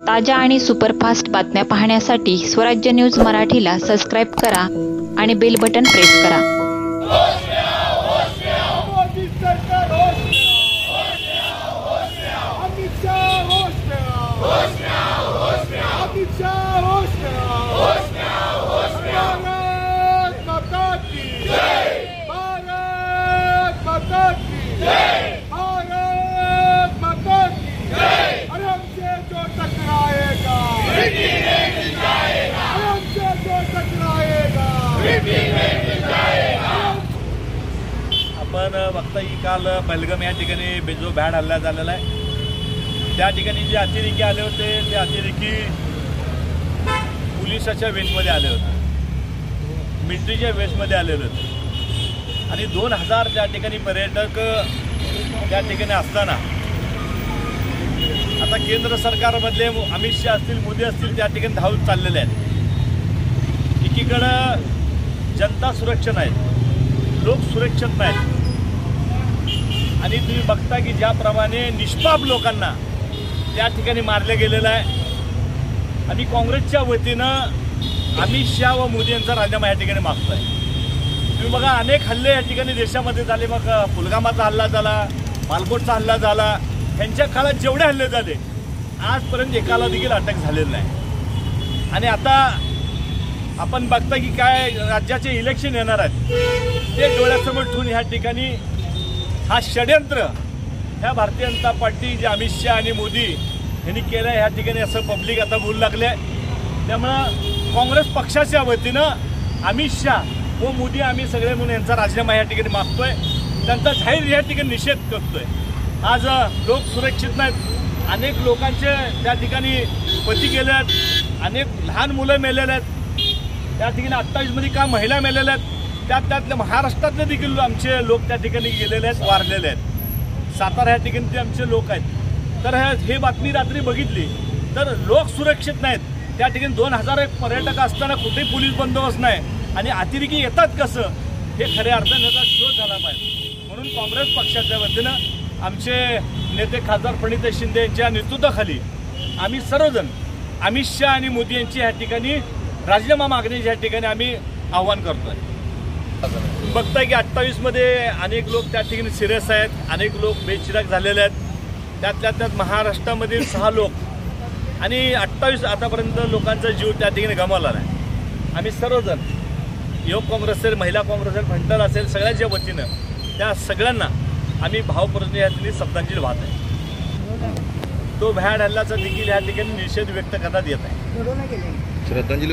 ताज्या आणि सुपरफास्ट बातम्या पाहण्यासाठी स्वराज्य न्यूज मराठीला सबस्क्राईब करा आणि बेल बटन प्रेस करा। आपण बघता की काल पहलगाम या ठिकाणी जो भ्याड हल्ला झालेला आहे त्या ठिकाणी जे अतिरेकी आले होते ते अतिरेकी पोलिसाच्या वेशमध्ये आले होते, मिलिटरीच्या वेशमध्ये आलेले होते आणि 2000 त्या ठिकाणी पर्यटक त्या ठिकाणी असताना आता केंद्र सरकारमधले अमित शाह असतील, मोदी असतील त्या ठिकाणी धावत चाललेले आहेत। एकीकडं जनता सुरक्षित नाही, लोक सुरक्षित नाहीत आणि तुम्ही बघता की ज्याप्रमाणे निष्पाप लोकांना त्या ठिकाणी मारले गेलेलं आहे आणि काँग्रेसच्या वतीनं अमित शाह व मोदी यांचा राजीनामा या ठिकाणी मागतो आहे। तुम्ही बघा अनेक हल्ले या ठिकाणी देशामध्ये झाले, मग पुलगामाचा हल्ला झाला, मालकोटचा हल्ला झाला, त्यांच्या काळात जेवढे हल्ले झाले आजपर्यंत एकाला देखील अटक झालेलं नाही। आणि आता आपण बघता की काय राज्याचे इलेक्शन येणार आहेत ते डोळ्यासमोर ठेवून ह्या ठिकाणी हा षड्यंत्र ह्या भारतीय जनता पार्टी जे अमित शाह आणि मोदी यांनी केलं ह्या ठिकाणी असं पब्लिक आता बोलू लागले। त्यामुळं काँग्रेस पक्षाच्या वतीनं अमित शाह व मोदी आम्ही सगळे म्हणून यांचा राजीनामा या ठिकाणी मागतोय, त्यांचा जाहीर या ठिकाणी निषेध करतोय। आज लोक सुरक्षित नाहीत, अनेक लोकांचे त्या ठिकाणी पती गेले आहेत, अनेक लहान मुलं मेलेले आहेत, त्या ठिकाणी 28 मध्ये का महिला मेलेल्या आहेत, त्यातले महाराष्ट्रातले देखील आमचे लोक त्या ठिकाणी गेलेले आहेत, वारलेले आहेत, सातारा ह्या ठिकाणी ते आमचे लोक आहेत। तर हे बातमी रात्री बघितली तर लोक सुरक्षित नाहीत, त्या ठिकाणी 2000 पर्यटक असताना कुठेही पोलीस बंदोबस्त नाही आणि अतिरेकी येतात कसं हे खऱ्या अर्थाने त्याचा शोध झाला पाहिजे। म्हणून काँग्रेस पक्षाच्या वतीनं आमचे नेते खासदार प्रणिती शिंदे यांच्या नेतृत्वाखाली आम्ही सर्वजण अमित शाह आणि मोदी यांची ह्या ठिकाणी राजीनामा मागण्याच्या ठिकाणी आम्ही आव्हान करतोय। बघताय की 28 मध्ये अनेक लोक त्या ठिकाणी सिरियस आहेत, अनेक लोक बेचिराग झालेले आहेत, त्यात महाराष्ट्रामधील 6 लोक आणि 28 आतापर्यंत लोकांचा जीव त्या ठिकाणी गमावला आहे। आम्ही सर्वजण युवक काँग्रेस असेल, महिला काँग्रेस असेल, फंटर असेल, सगळ्यांच्या वतीनं त्या सगळ्यांना आम्ही भावपूर्ण या ठिकाणी श्रद्धांजली वाहत आहे। तो भ्याड हल्ल्याचा देखील या ठिकाणी निषेध व्यक्त करण्यात येत आहे। श्रद्धांजली